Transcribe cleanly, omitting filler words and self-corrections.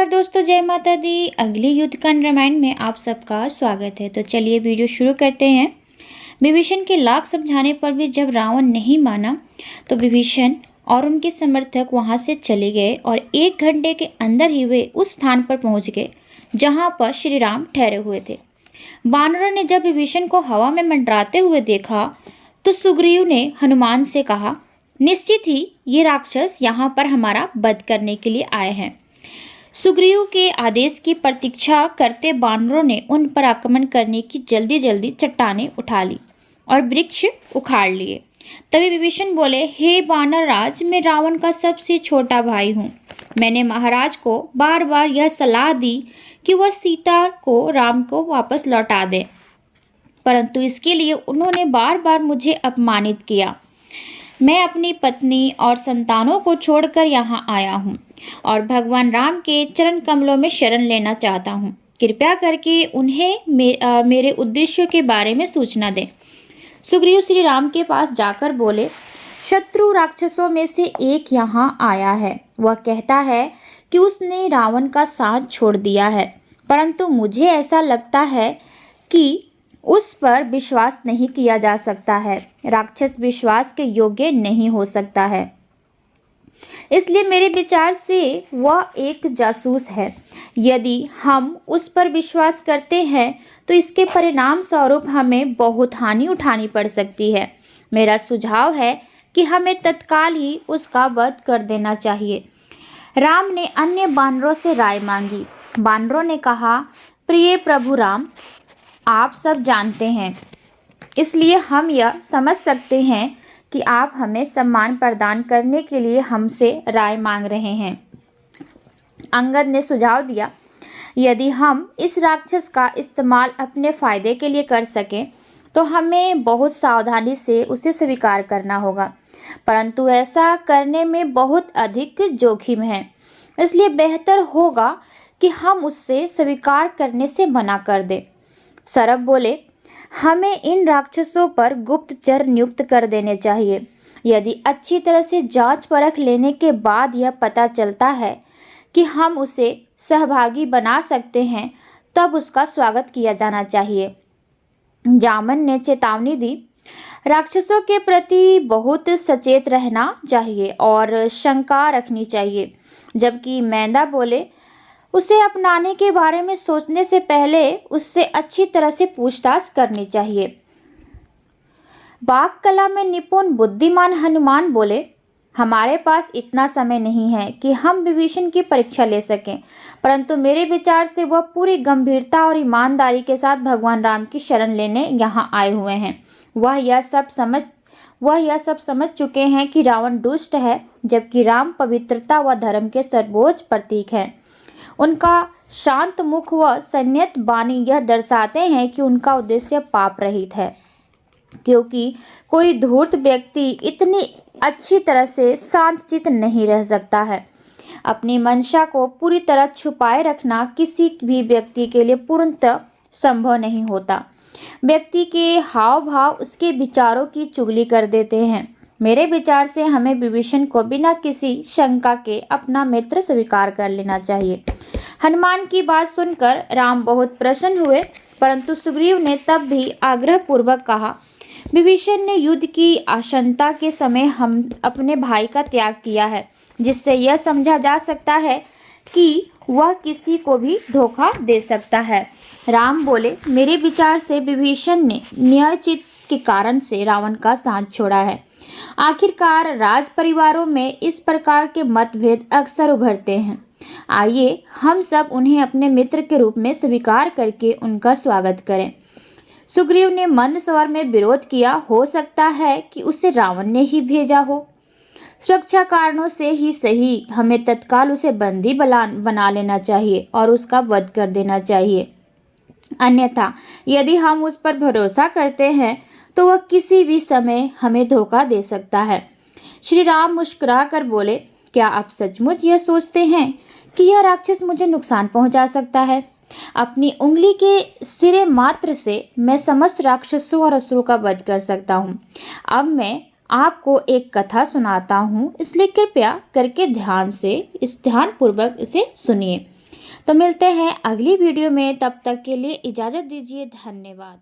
नमस्कार दोस्तों, जय माता दी। अगली युद्ध कांड रामायण में आप सबका स्वागत है। तो चलिए वीडियो शुरू करते हैं। विभीषण के लाख समझाने पर भी जब रावण नहीं माना तो विभीषण और उनके समर्थक वहां से चले गए और 1 घंटे के अंदर ही वे उस स्थान पर पहुंच गए जहां पर श्री राम ठहरे हुए थे। वानरों ने जब विभीषण को हवा में मंडराते हुए देखा तो सुग्रीव ने हनुमान से कहा, निश्चित ही ये राक्षस यहाँ पर हमारा वध करने के लिए आए हैं। सुग्रीव के आदेश की प्रतीक्षा करते बानरों ने उन पर आक्रमण करने की जल्दी चट्टानें उठा ली और वृक्ष उखाड़ लिए। तभी विभीषण बोले, हे वानर राज, मैं रावण का सबसे छोटा भाई हूँ। मैंने महाराज को बार बार यह सलाह दी कि वह सीता को राम को वापस लौटा दें, परंतु इसके लिए उन्होंने बार बार मुझे अपमानित किया। मैं अपनी पत्नी और संतानों को छोड़कर यहाँ आया हूँ और भगवान राम के चरण कमलों में शरण लेना चाहता हूँ। कृपया करके उन्हें मेरे उद्देश्यों के बारे में सूचना दें। सुग्रीव श्री राम के पास जाकर बोले, शत्रु राक्षसों में से एक यहाँ आया है। वह कहता है कि उसने रावण का साथ छोड़ दिया है, परंतु मुझे ऐसा लगता है कि उस पर विश्वास नहीं किया जा सकता है। राक्षस विश्वास के योग्य नहीं हो सकता है, इसलिए मेरे विचार से वह एक जासूस है। यदि हम उस पर विश्वास करते हैं तो इसके परिणाम स्वरूप हमें बहुत हानि उठानी पड़ सकती है। मेरा सुझाव है कि हमें तत्काल ही उसका वध कर देना चाहिए। राम ने अन्य बानरों से राय मांगी। बानरों ने कहा, प्रिय प्रभु राम, आप सब जानते हैं, इसलिए हम यह समझ सकते हैं कि आप हमें सम्मान प्रदान करने के लिए हमसे राय मांग रहे हैं। अंगद ने सुझाव दिया, यदि हम इस राक्षस का इस्तेमाल अपने फायदे के लिए कर सकें तो हमें बहुत सावधानी से उसे स्वीकार करना होगा, परंतु ऐसा करने में बहुत अधिक जोखिम है। इसलिए बेहतर होगा कि हम उससे स्वीकार करने से मना कर दें। सरभ बोले, हमें इन राक्षसों पर गुप्तचर नियुक्त कर देने चाहिए। यदि अच्छी तरह से जांच परख लेने के बाद यह पता चलता है कि हम उसे सहभागी बना सकते हैं, तब उसका स्वागत किया जाना चाहिए। जामन ने चेतावनी दी, राक्षसों के प्रति बहुत सचेत रहना चाहिए और शंका रखनी चाहिए। जबकि मैदा बोले, उसे अपनाने के बारे में सोचने से पहले उससे अच्छी तरह से पूछताछ करनी चाहिए। वाक कला में निपुण बुद्धिमान हनुमान बोले, हमारे पास इतना समय नहीं है कि हम विभीषण की परीक्षा ले सकें, परंतु मेरे विचार से वह पूरी गंभीरता और ईमानदारी के साथ भगवान राम की शरण लेने यहाँ आए हुए हैं। वह यह सब समझ चुके हैं कि रावण दुष्ट है, जबकि राम पवित्रता व धर्म के सर्वोच्च प्रतीक हैं। उनका शांत मुख व संयत वाणी यह दर्शाते हैं कि उनका उद्देश्य पाप रहित है, क्योंकि कोई धूर्त व्यक्ति इतनी अच्छी तरह से शांतचित्त नहीं रह सकता है। अपनी मंशा को पूरी तरह छुपाए रखना किसी भी व्यक्ति के लिए पूर्णतः संभव नहीं होता। व्यक्ति के हाव भाव उसके विचारों की चुगली कर देते हैं। मेरे विचार से हमें विभीषण को बिना किसी शंका के अपना मित्र स्वीकार कर लेना चाहिए। हनुमान की बात सुनकर राम बहुत प्रसन्न हुए, परंतु सुग्रीव ने तब भी आग्रहपूर्वक कहा, विभीषण ने युद्ध की आशंका के समय हम अपने भाई का त्याग किया है, जिससे यह समझा जा सकता है कि वह किसी को भी धोखा दे सकता है। राम बोले, मेरे विचार से विभीषण ने न्यायोचित के कारण से रावण का साथ छोड़ा है। आखिरकार राज परिवारों में इस प्रकार के मतभेद अक्सर उभरते हैं। आइए हम सब उन्हें अपने मित्र के रूप में स्वीकार करके उनका स्वागत करें। सुग्रीव ने मंद स्वर में विरोध किया, हो सकता है कि उसे रावण ने ही भेजा हो। सुरक्षा कारणों से ही सही, हमें तत्काल उसे बंदी बना लेना चाहिए और उसका वध कर देना चाहिए। अन्यथा यदि हम उस पर भरोसा करते हैं तो वह किसी भी समय हमें धोखा दे सकता है। श्री राम मुस्कुरा कर बोले, क्या आप सचमुच यह सोचते हैं कि यह राक्षस मुझे नुकसान पहुंचा सकता है? अपनी उंगली के सिरे मात्र से मैं समस्त राक्षसों और असुरों का वध कर सकता हूँ। अब मैं आपको एक कथा सुनाता हूँ, इसलिए कृपया करके ध्यानपूर्वक इसे सुनिए। तो मिलते हैं अगली वीडियो में, तब तक के लिए इजाज़त दीजिए। धन्यवाद।